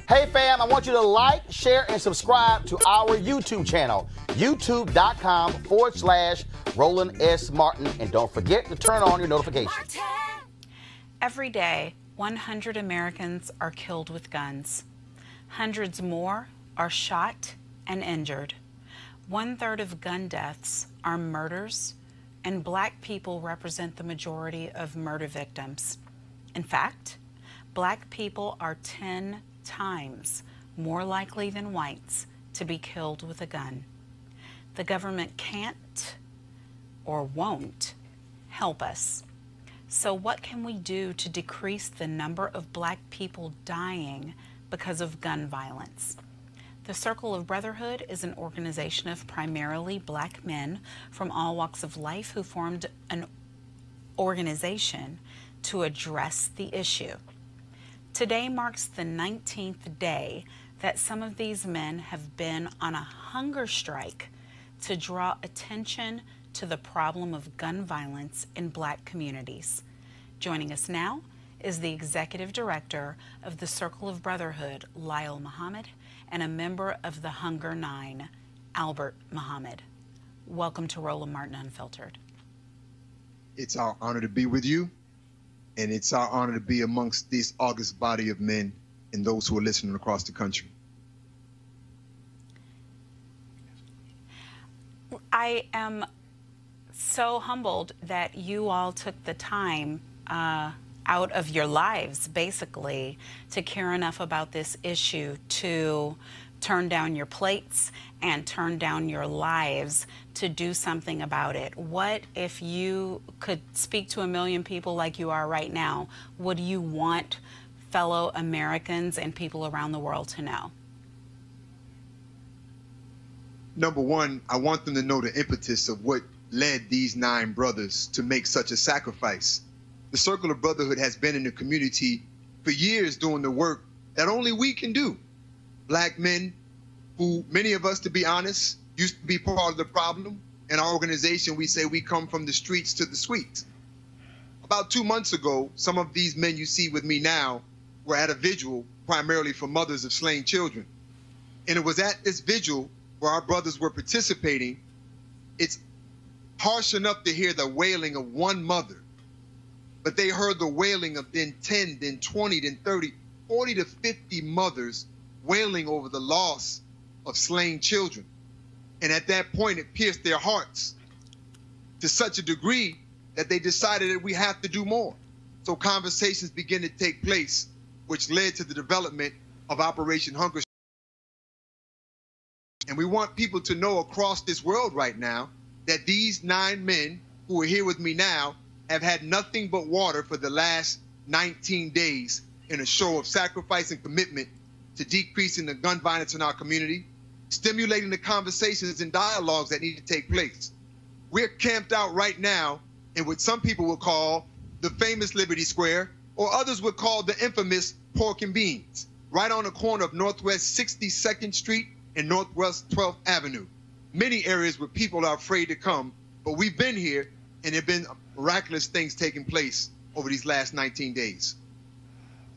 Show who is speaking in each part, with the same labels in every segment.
Speaker 1: Hey fam, I want you to like, share, and subscribe to our YouTube channel, youtube.com/Roland S. Martin. And don't forget to turn on your notifications.
Speaker 2: Every day, 100 Americans are killed with guns. Hundreds more are shot and injured. 1/3 of gun deaths are murders, and black people represent the majority of murder victims. In fact, black people are 10 times more likely than whites to be killed with a gun. The government can't or won't help us. So what can we do to decrease the number of black people dying because of gun violence? The Circle of Brotherhood is an organization of primarily black men from all walks of life who formed an organization to address the issue. Today marks the 19th day that some of these men have been on a hunger strike to draw attention to the problem of gun violence in black communities. Joining us now is the executive director of the Circle of Brotherhood, Lyle Muhammad, and a member of the Hunger Nine, Albert Muhammad. Welcome to Roland Martin Unfiltered.
Speaker 3: It's our honor to be with you. And it's our honor to be amongst this august body of men and those who are listening across the country.
Speaker 2: I am so humbled that you all took the time out of your lives, basically, to care enough about this issue to turn down your plates and turn down your lives to do something about it. What if you could speak to 1 million people like you are right now? What do you want fellow Americans and people around the world to know?
Speaker 3: Number one, I want them to know the impetus of what led these 9 brothers to make such a sacrifice. The Circle of Brotherhood has been in the community for years doing the work that only we can do. Black men who, many of us, to be honest, used to be part of the problem. In our organization, we say we come from the streets to the suites. About 2 months ago, some of these men you see with me now were at a vigil primarily for mothers of slain children. And it was at this vigil where our brothers were participating. It's harsh enough to hear the wailing of one mother, but they heard the wailing of then 10, then 20, then 30, 40 to 50 mothers wailing over the loss of slain children. And at that point, it pierced their hearts to such a degree that they decided that we have to do more. So conversations began to take place, which led to the development of Operation Hunger. And we want people to know across this world right now that these 9 men who are here with me now have had nothing but water for the last 19 days in a show of sacrifice and commitment to decreasing the gun violence in our community, stimulating the conversations and dialogues that need to take place. We're camped out right now in what some people will call the famous Liberty Square, or others would call the infamous Pork and Beans, right on the corner of Northwest 62nd Street and Northwest 12th Avenue. Many areas where people are afraid to come, but we've been here and there have been miraculous things taking place over these last 19 days.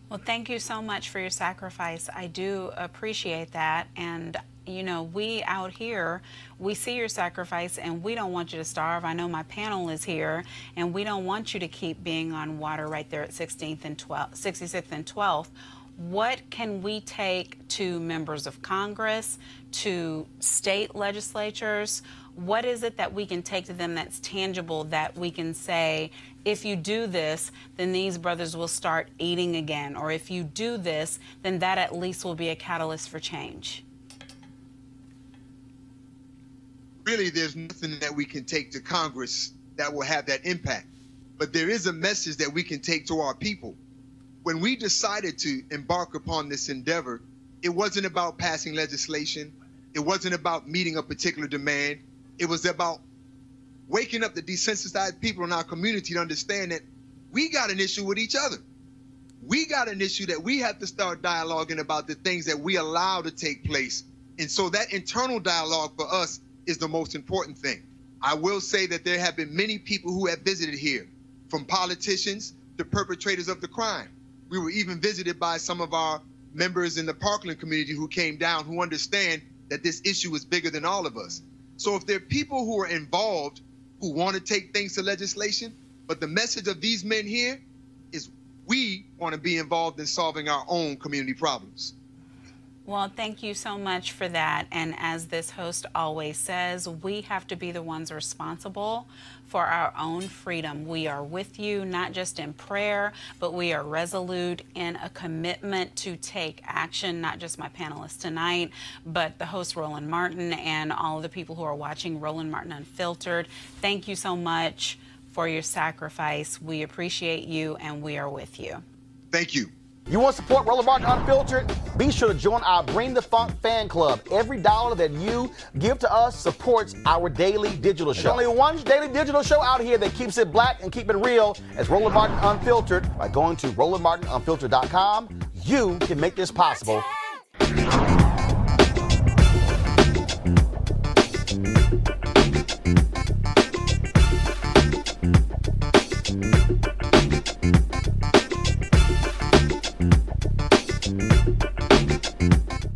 Speaker 2: Well, thank you so much for your sacrifice. I do appreciate that. And, you know, we out here, we see your sacrifice and we don't want you to starve. I know my panel is here and we don't want you to keep being on water right there at 16th and 66th and 12th. What can we take to members of Congress, to state legislatures? What is it that we can take to them that's tangible, that we can say, if you do this, then these brothers will start eating again, or if you do this, then that at least will be a catalyst for change?
Speaker 3: Really, there's nothing that we can take to Congress that will have that impact. But there is a message that we can take to our people. When we decided to embark upon this endeavor, it wasn't about passing legislation. It wasn't about meeting a particular demand. It was about waking up the desensitized people in our community to understand that we got an issue with each other. We got an issue that we have to start dialoguing about the things that we allow to take place. And so that internal dialogue for us is the most important thing. I will say that there have been many people who have visited here, from politicians to perpetrators of the crime. We were even visited by some of our members in the Parkland community who came down who understand that this issue is bigger than all of us. So if there are people who are involved who want to take things to legislation, but the message of these men here is we want to be involved in solving our own community problems.
Speaker 2: Well, thank you so much for that. And as this host always says, we have to be the ones responsible for our own freedom. We are with you, not just in prayer, but we are resolute in a commitment to take action, not just my panelists tonight, but the host Roland Martin and all of the people who are watching Roland Martin Unfiltered. Thank you so much for your sacrifice. We appreciate you and we are with you.
Speaker 3: Thank you.
Speaker 1: You want to support Roland Martin Unfiltered? Be sure to join our Bring the Funk fan club. Every dollar that you give to us supports our daily digital show. There's only one daily digital show out here that keeps it black and keep it real. It's Roland Martin Unfiltered. By going to RolandMartinUnfiltered.com, you can make this possible.